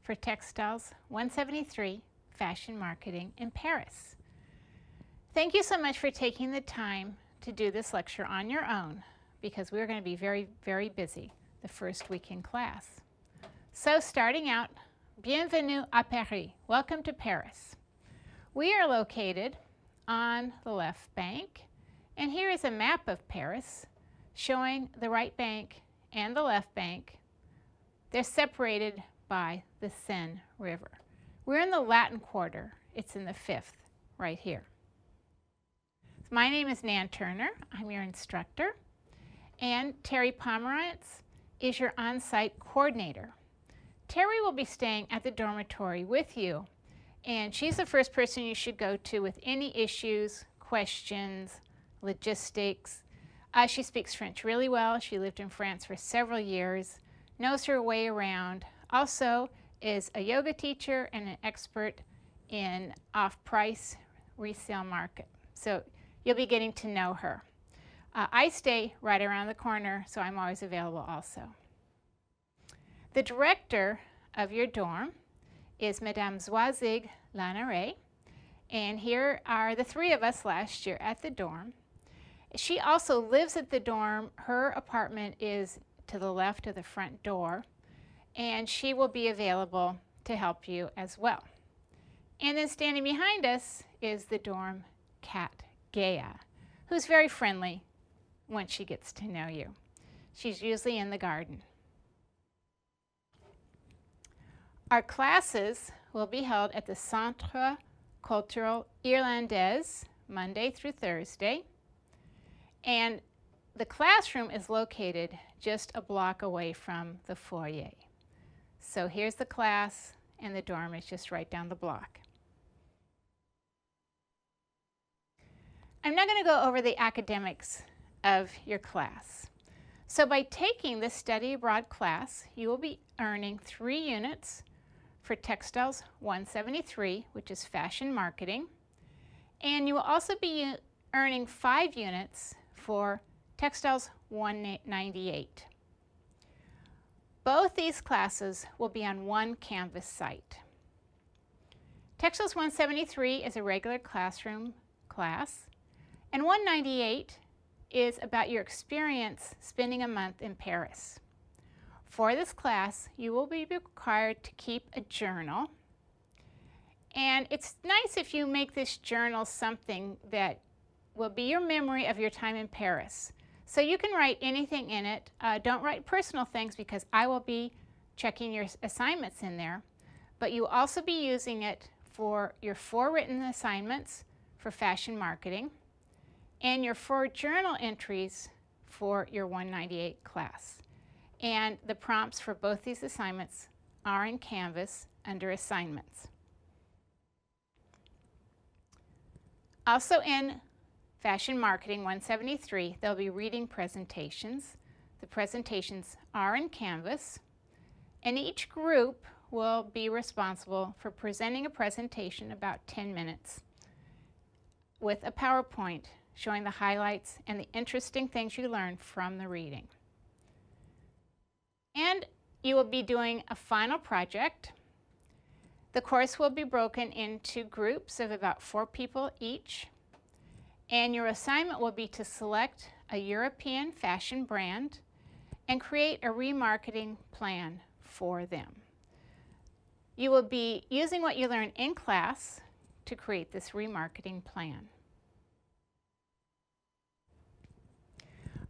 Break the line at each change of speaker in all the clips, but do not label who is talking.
for Textiles 173 Fashion Marketing in Paris. Thank you so much for taking the time to do this lecture on your own, because we're going to be very, very busy the first week in class. So starting out, bienvenue à Paris. Welcome to Paris. We are located on the left bank, and here is a map of Paris showing the right bank and the left bank. They're separated by the Seine River. We're in the Latin Quarter. It's in the 5th, right here. My name is Nan Turner. I'm your instructor. And Terry Pomerantz is your on-site coordinator. Terry will be staying at the dormitory with you, and she's the first person you should go to with any issues, questions, logistics. She speaks French really well. She lived in France for several years, knows her way around, also is a yoga teacher and an expert in off-price resale market. So you'll be getting to know her. I stay right around the corner, so I'm always available also. The director of your dorm is Madame Zoisig Lanaret, and here are the 3 of us last year at the dorm. She also lives at the dorm. Her apartment is to the left of the front door, and she will be available to help you as well. And then standing behind us is the dorm cat, Gaia, who's very friendly once she gets to know you. She's usually in the garden. Our classes will be held at the Centre Culturel Irlandais, Monday through Thursday. And the classroom is located just a block away from the foyer. So here's the class, and the dorm is just right down the block. I'm now going to go over the academics of your class. So by taking this study abroad class, you will be earning 3 units for Textiles 173, which is fashion marketing, and you will also be earning 5 units for Textiles 198. Both these classes will be on one Canvas site. Textiles 173 is a regular classroom class, and 198 is about your experience spending a month in Paris. For this class, you will be required to keep a journal, and it's nice if you make this journal something that will be your memory of your time in Paris. So you can write anything in it. Don't write personal things, because I will be checking your assignments in there, but you will also be using it for your 4 written assignments for fashion marketing and your 4 journal entries for your 198 class. And the prompts for both these assignments are in Canvas under Assignments. Also in Fashion Marketing 173, there'll be reading presentations. The presentations are in Canvas, and each group will be responsible for presenting a presentation about 10 minutes with a PowerPoint showing the highlights and the interesting things you learned from the reading. And you will be doing a final project. The course will be broken into groups of about 4 people each, and your assignment will be to select a European fashion brand and create a remarketing plan for them. You will be using what you learned in class to create this remarketing plan.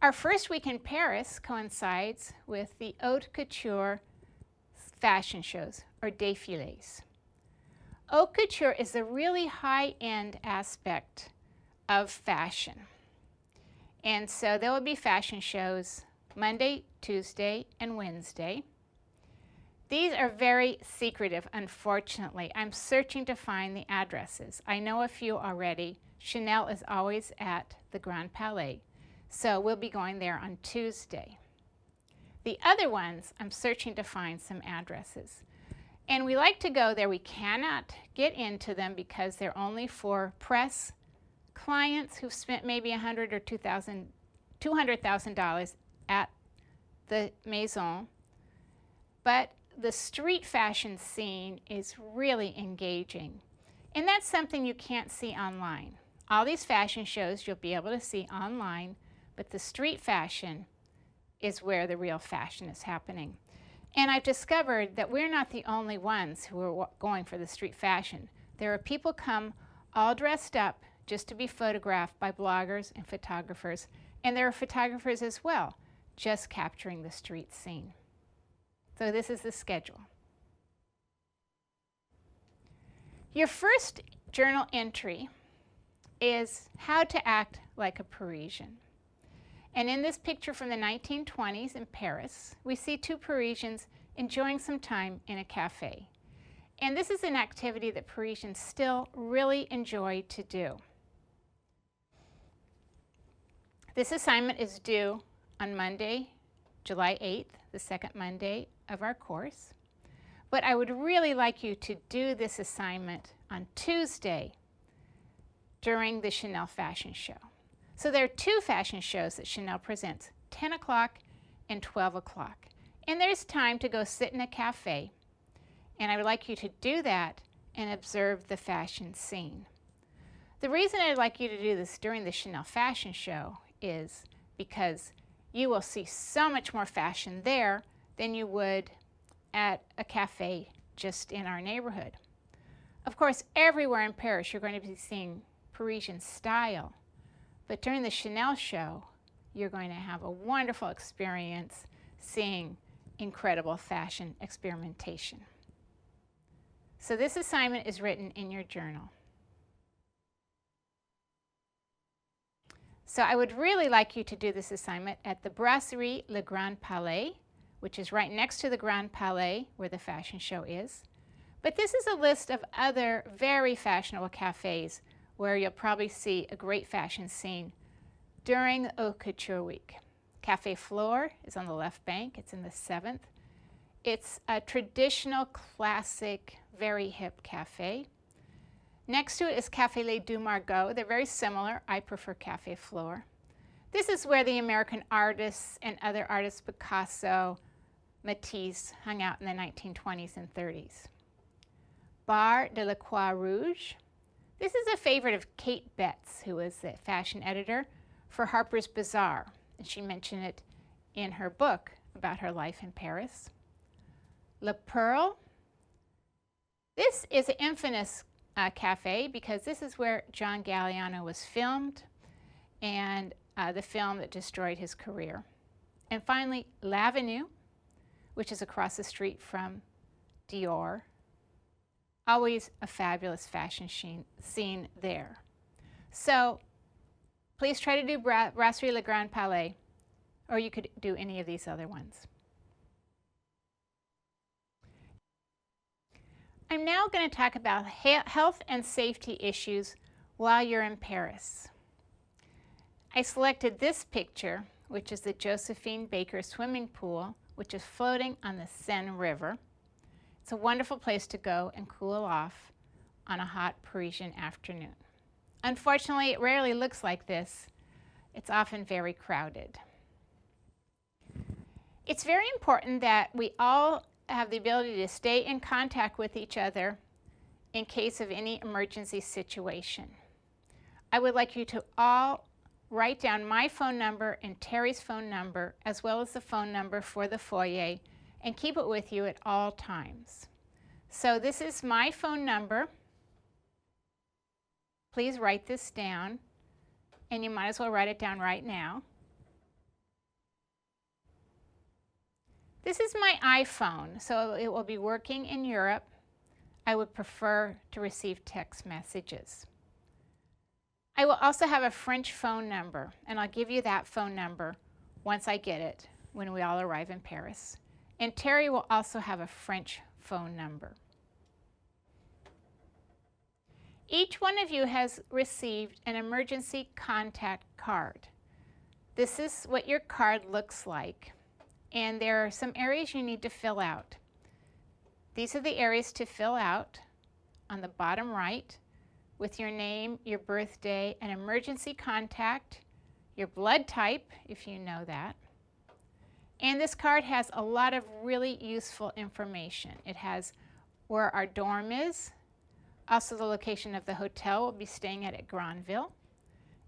Our first week in Paris coincides with the haute couture fashion shows, or défilés. Haute couture is a really high-end aspect of fashion. And so there will be fashion shows Monday, Tuesday, and Wednesday. These are very secretive, unfortunately. I'm searching to find the addresses. I know a few already. Chanel is always at the Grand Palais. So we'll be going there on Tuesday. The other ones, I'm searching to find some addresses. And we like to go there. We cannot get into them because they're only for press clients who've spent maybe $100,000 or $200,000 at the Maison. But the street fashion scene is really engaging, and that's something you can't see online. All these fashion shows you'll be able to see online, but the street fashion is where the real fashion is happening. And I've discovered that we're not the only ones who are going for the street fashion. There are people come all dressed up just to be photographed by bloggers and photographers, and there are photographers as well, just capturing the street scene. So this is the schedule. Your first journal entry is how to act like a Parisian. And in this picture from the 1920s in Paris, we see two Parisians enjoying some time in a cafe. And this is an activity that Parisians still really enjoy to do. This assignment is due on Monday, July 8th, the second Monday of our course. But I would really like you to do this assignment on Tuesday during the Chanel fashion show. So there are two fashion shows that Chanel presents, 10 o'clock and 12 o'clock. And there's time to go sit in a cafe. And I would like you to do that and observe the fashion scene. The reason I'd like you to do this during the Chanel fashion show is because you will see so much more fashion there than you would at a cafe just in our neighborhood. Of course, everywhere in Paris you're going to be seeing Parisian style, but during the Chanel show you're going to have a wonderful experience seeing incredible fashion experimentation. So this assignment is written in your journal. So I would really like you to do this assignment at the Brasserie Le Grand Palais, which is right next to the Grand Palais where the fashion show is. But this is a list of other very fashionable cafes where you'll probably see a great fashion scene during Haute Couture Week. Café Flore is on the left bank. It's in the 7th. It's a traditional, classic, very hip cafe. Next to it is Café Les Deux Margots. They're very similar. I prefer Café Flore. This is where the American artists and other artists, Picasso, Matisse, hung out in the 1920s and 30s. Bar de la Croix Rouge. This is a favorite of Kate Betts, who was the fashion editor for Harper's Bazaar. And she mentioned it in her book about her life in Paris. Le Pearl. This is an infamous cafe because this is where John Galliano was filmed, and the film that destroyed his career. And finally, L'Avenue, which is across the street from Dior. Always a fabulous fashion scene there. So please try to do Brasserie Le Grand Palais, or you could do any of these other ones. I'm now going to talk about health and safety issues while you're in Paris. I selected this picture, which is the Josephine Baker swimming pool, which is floating on the Seine River. It's a wonderful place to go and cool off on a hot Parisian afternoon. Unfortunately, it rarely looks like this. It's often very crowded. It's very important that we all have the ability to stay in contact with each other in case of any emergency situation. I would like you to all write down my phone number and Terry's phone number, as well as the phone number for the foyer, and keep it with you at all times. So this is my phone number. Please write this down, and you might as well write it down right now. This is my iPhone, so it will be working in Europe. I would prefer to receive text messages. I will also have a French phone number, and I'll give you that phone number once I get it when we all arrive in Paris. And Terry will also have a French phone number. Each one of you has received an emergency contact card. This is what your card looks like. And there are some areas you need to fill out. These are the areas to fill out on the bottom right with your name, your birthday, an emergency contact, your blood type, if you know that, And this card has a lot of really useful information. It has where our dorm is, also the location of the hotel we'll be staying at Granville,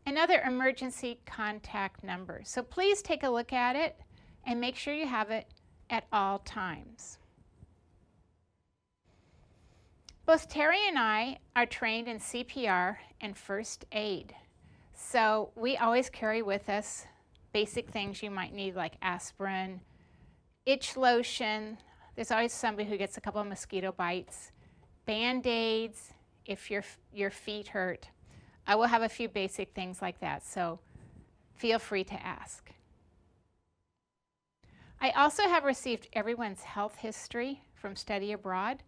and other emergency contact numbers. So please take a look at it and make sure you have it at all times. Both Terry and I are trained in CPR and first aid. So we always carry with us basic things you might need like aspirin, itch lotion. There's always somebody who gets a couple of mosquito bites, Band-Aids if your feet hurt. I will have a few basic things like that, so feel free to ask. I also have received everyone's health history from study abroad.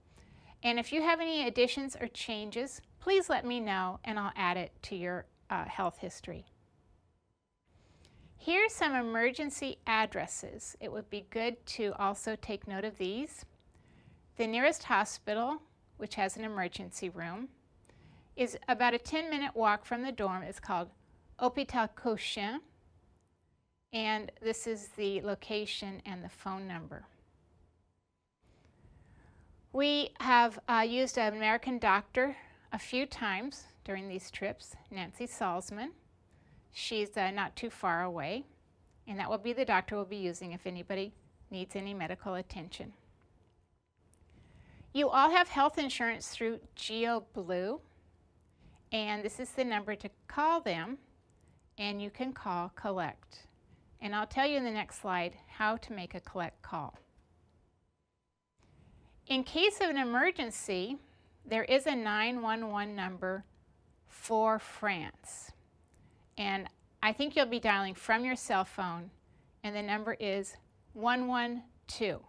And if you have any additions or changes, please let me know and I'll add it to your health history. Here's some emergency addresses. It would be good to also take note of these. The nearest hospital, which has an emergency room, is about a 10-minute walk from the dorm. It's called Hôpital Cochin, and this is the location and the phone number. We have used an American doctor a few times during these trips, Nancy Salzman. She's not too far away, and that will be the doctor we'll be using if anybody needs any medical attention. You all have health insurance through GeoBlue, and this is the number to call them, and you can call collect. And I'll tell you in the next slide how to make a collect call. In case of an emergency, there is a 911 number for France. And I think you'll be dialing from your cell phone, and the number is 112.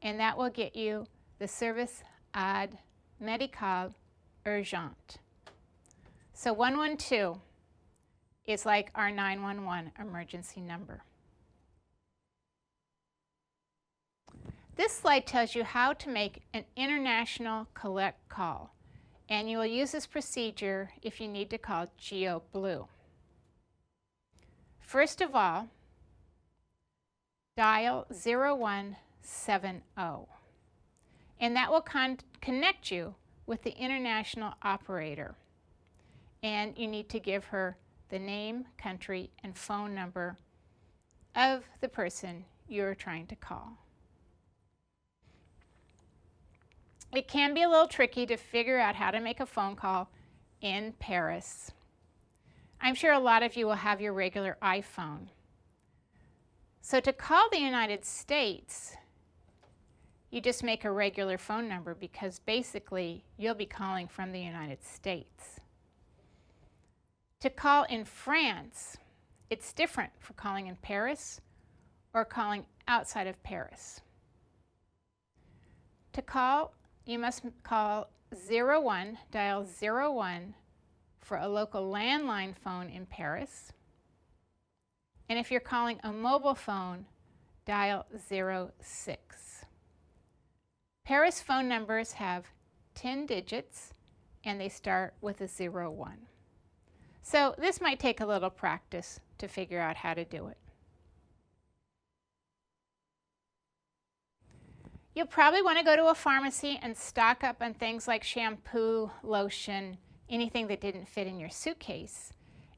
And that will get you the service ad médical urgent. So 112 is like our 911 emergency number. This slide tells you how to make an international collect call, and you will use this procedure if you need to call GeoBlue. First of all, dial 0170, and that will connect you with the international operator, and you need to give her the name, country, and phone number of the person you're trying to call. It can be a little tricky to figure out how to make a phone call in Paris. I'm sure a lot of you will have your regular iPhone. So to call the United States, you just make a regular phone number because basically you'll be calling from the United States. To call in France, it's different for calling in Paris or calling outside of Paris. To call, you must call 01, dial 01 for a local landline phone in Paris. And if you're calling a mobile phone, dial 06. Paris phone numbers have 10 digits and they start with a 01. So this might take a little practice to figure out how to do it. You'll probably want to go to a pharmacy and stock up on things like shampoo, lotion, anything that didn't fit in your suitcase.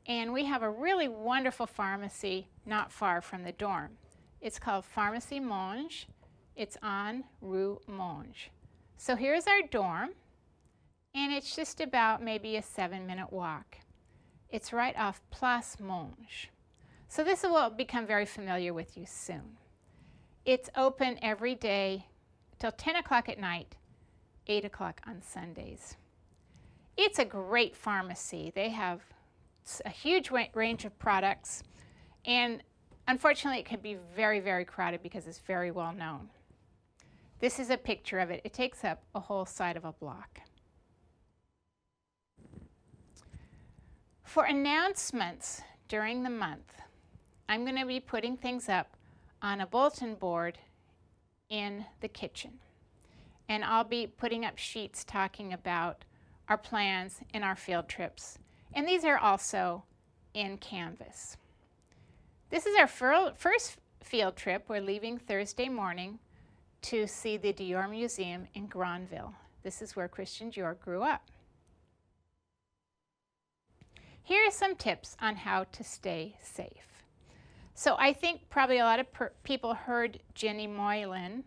And we have a really wonderful pharmacy not far from the dorm. It's called Pharmacie Monge. It's on Rue Monge. So here's our dorm, and it's just about maybe a 7-minute walk. It's right off Place Monge. So this will become very familiar with you soon. It's open every day till 10 o'clock at night, 8 o'clock on Sundays. It's a great pharmacy. They have a huge range of products, and unfortunately it can be very, very crowded because it's very well known. This is a picture of it. It takes up a whole side of a block. For announcements during the month, I'm going to be putting things up on a bulletin board in the kitchen. And I'll be putting up sheets talking about our plans and our field trips. And these are also in Canvas. This is our first field trip, we're leaving Thursday morning to see the Dior Museum in Granville. This is where Christian Dior grew up. Here are some tips on how to stay safe. So I think probably a lot of people heard Jenny Moylan,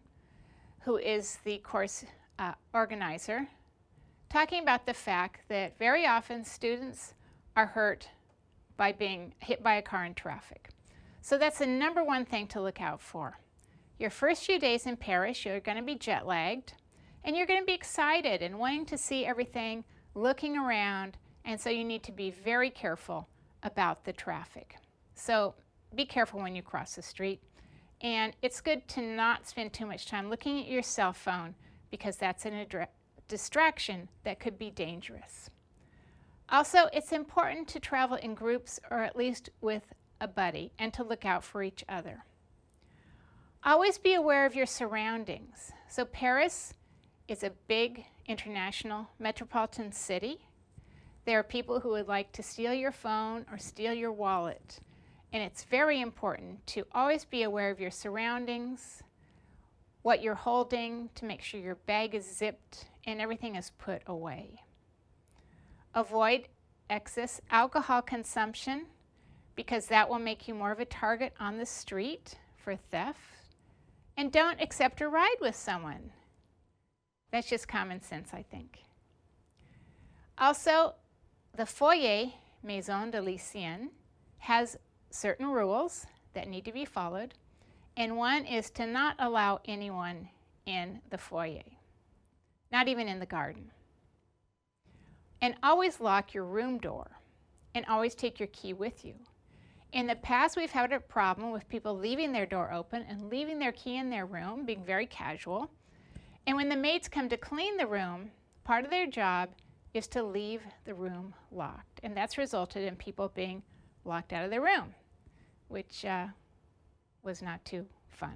who is the course organizer, talking about the fact that very often students are hurt by being hit by a car in traffic. So that's the number one thing to look out for. Your first few days in Paris, you're going to be jet lagged, and you're going to be excited and wanting to see everything, looking around, and so you need to be very careful about the traffic. So be careful when you cross the street, and it's good to not spend too much time looking at your cell phone because that's a distraction that could be dangerous. Also, it's important to travel in groups or at least with a buddy and to look out for each other. Always be aware of your surroundings. So Paris is a big international metropolitan city. There are people who would like to steal your phone or steal your wallet. And it's very important to always be aware of your surroundings, what you're holding, to make sure your bag is zipped and everything is put away. Avoid excess alcohol consumption because that will make you more of a target on the street for theft. And don't accept a ride with someone. That's just common sense, I think. Also, the foyer, Maison de Lycéenne, has certain rules that need to be followed, and one is to not allow anyone in the foyer, not even in the garden. And always lock your room door, and always take your key with you. In the past, we've had a problem with people leaving their door open and leaving their key in their room, being very casual. And when the maids come to clean the room, part of their job is to leave the room locked. And that's resulted in people being locked out of their room, which was not too fun.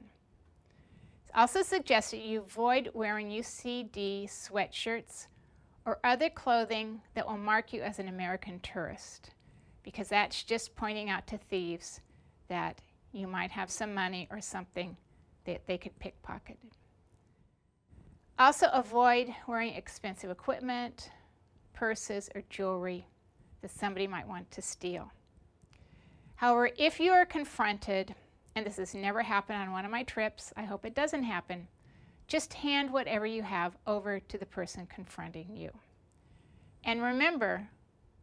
It's also suggested you avoid wearing UCD sweatshirts or other clothing that will mark you as an American tourist, because that's just pointing out to thieves that you might have some money or something that they could pickpocket. Also avoid wearing expensive equipment, purses, or jewelry that somebody might want to steal. However, if you are confronted, and this has never happened on one of my trips, I hope it doesn't happen, just hand whatever you have over to the person confronting you. And remember,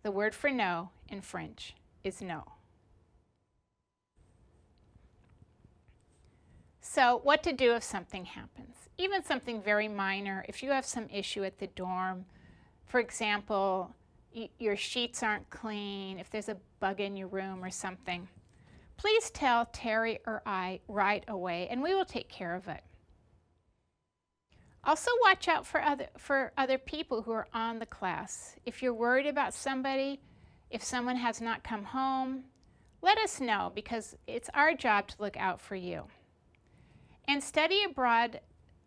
the word for no in French is no. So what to do if something happens? Even something very minor, if you have some issue at the dorm, for example, your sheets aren't clean, if there's a bug in your room or something, please tell Terry or I right away and we will take care of it. Also watch out for other people who are on the class. If you're worried about somebody, if someone has not come home, let us know because it's our job to look out for you. And Study Abroad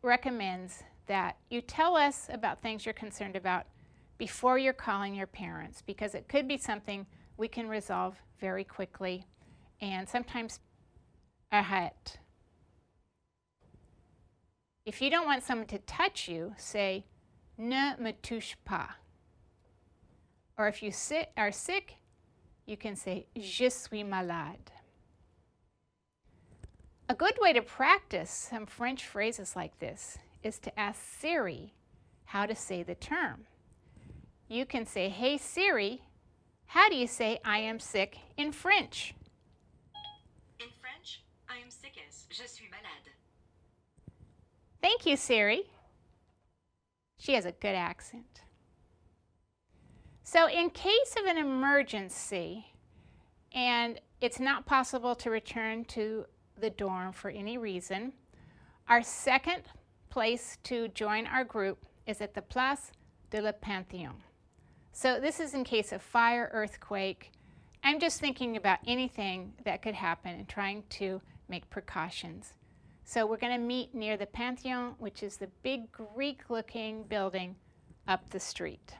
recommends that you tell us about things you're concerned about before you're calling your parents, because it could be something we can resolve very quickly and sometimes ahead. If you don't want someone to touch you, say, ne me touche pas. Or if you are sick, you can say, je suis malade. A good way to practice some French phrases like this is to ask Siri how to say the term. You can say, hey Siri, how do you say I am sick in French?
In French, I am sick as je suis malade.
Thank you, Siri. She has a good accent. So in case of an emergency and it's not possible to return to the dorm for any reason, our second place to join our group is at the Place de la Panthéon. So this is in case of fire, earthquake. I'm just thinking about anything that could happen and trying to make precautions. So we're going to meet near the Panthéon, which is the big Greek-looking building up the street.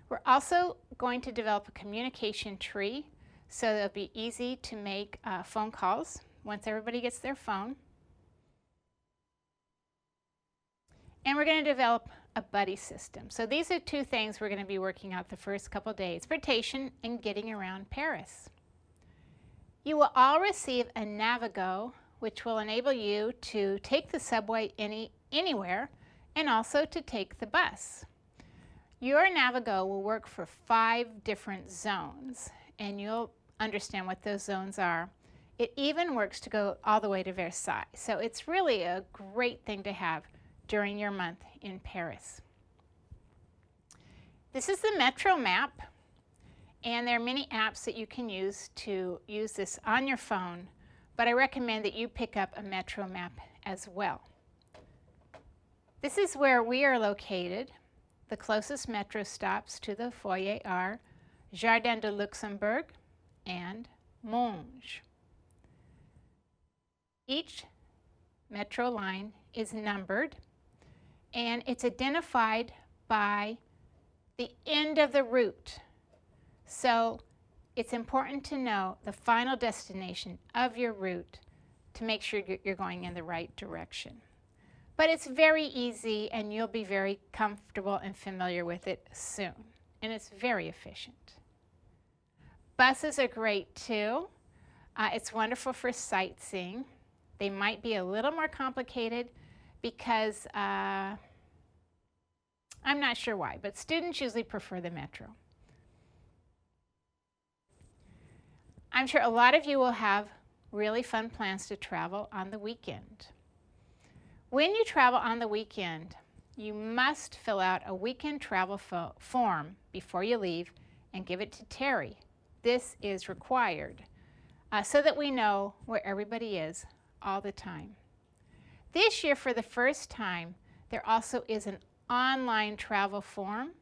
We're also going to develop a communication tree so it'll be easy to make phone calls once everybody gets their phone. And we're going to develop a buddy system. So these are two things we're going to be working out the first couple days: transportation and getting around Paris. You will all receive a Navigo, which will enable you to take the subway anywhere and also to take the bus. Your Navigo will work for 5 different zones, and you'll understand what those zones are. It even works to go all the way to Versailles, so it's really a great thing to have during your month in Paris. This is the Metro map, and there are many apps that you can use to use this on your phone, but I recommend that you pick up a Metro map as well. This is where we are located. The closest metro stops to the foyer are Jardin de Luxembourg and Monge. Each metro line is numbered, and it's identified by the end of the route. So it's important to know the final destination of your route to make sure you're going in the right direction. But it's very easy, and you'll be very comfortable and familiar with it soon. And it's very efficient. Buses are great too. It's wonderful for sightseeing. They might be a little more complicated because I'm not sure why, but students usually prefer the Metro. I'm sure a lot of you will have really fun plans to travel on the weekend. When you travel on the weekend, you must fill out a weekend travel form before you leave and give it to Terry. This is required so that we know where everybody is all the time. This year, for the first time, there also is an online travel form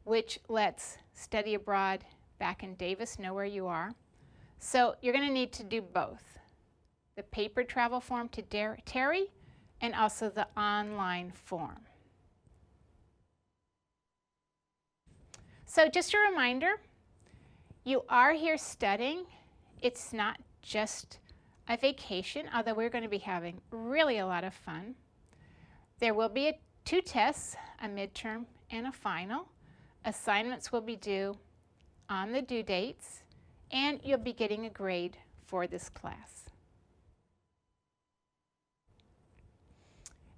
which lets study abroad back in Davis know where you are. So you're going to need to do both: the paper travel form to Terry and also the online form. So just a reminder, you are here studying. It's not just a vacation, although we're going to be having really a lot of fun. There will be 2 tests, a midterm and a final. Assignments will be due on the due dates, and you'll be getting a grade for this class.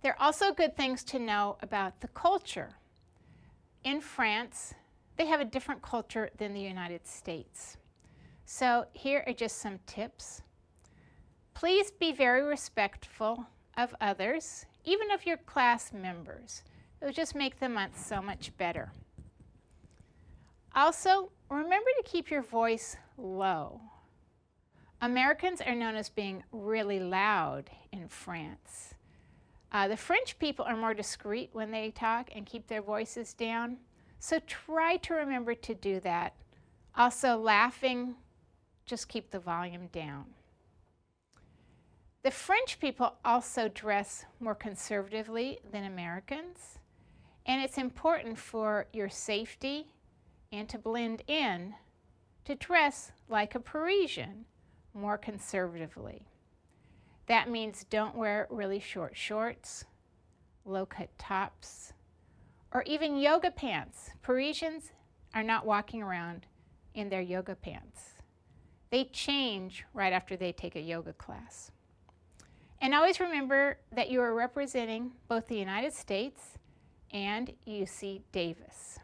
There are also good things to know about the culture. In France, they have a different culture than the United States. So here are just some tips. Please be very respectful of others, even of your class members. It will just make the month so much better. Also, remember to keep your voice low. Americans are known as being really loud in France. The French people are more discreet when they talk and keep their voices down, so try to remember to do that. Also, laughing, just keep the volume down. The French people also dress more conservatively than Americans, and it's important for your safety and to blend in to dress like a Parisian, more conservatively. That means don't wear really short shorts, low-cut tops, or even yoga pants. Parisians are not walking around in their yoga pants. They change right after they take a yoga class. And always remember that you are representing both the United States and UC Davis.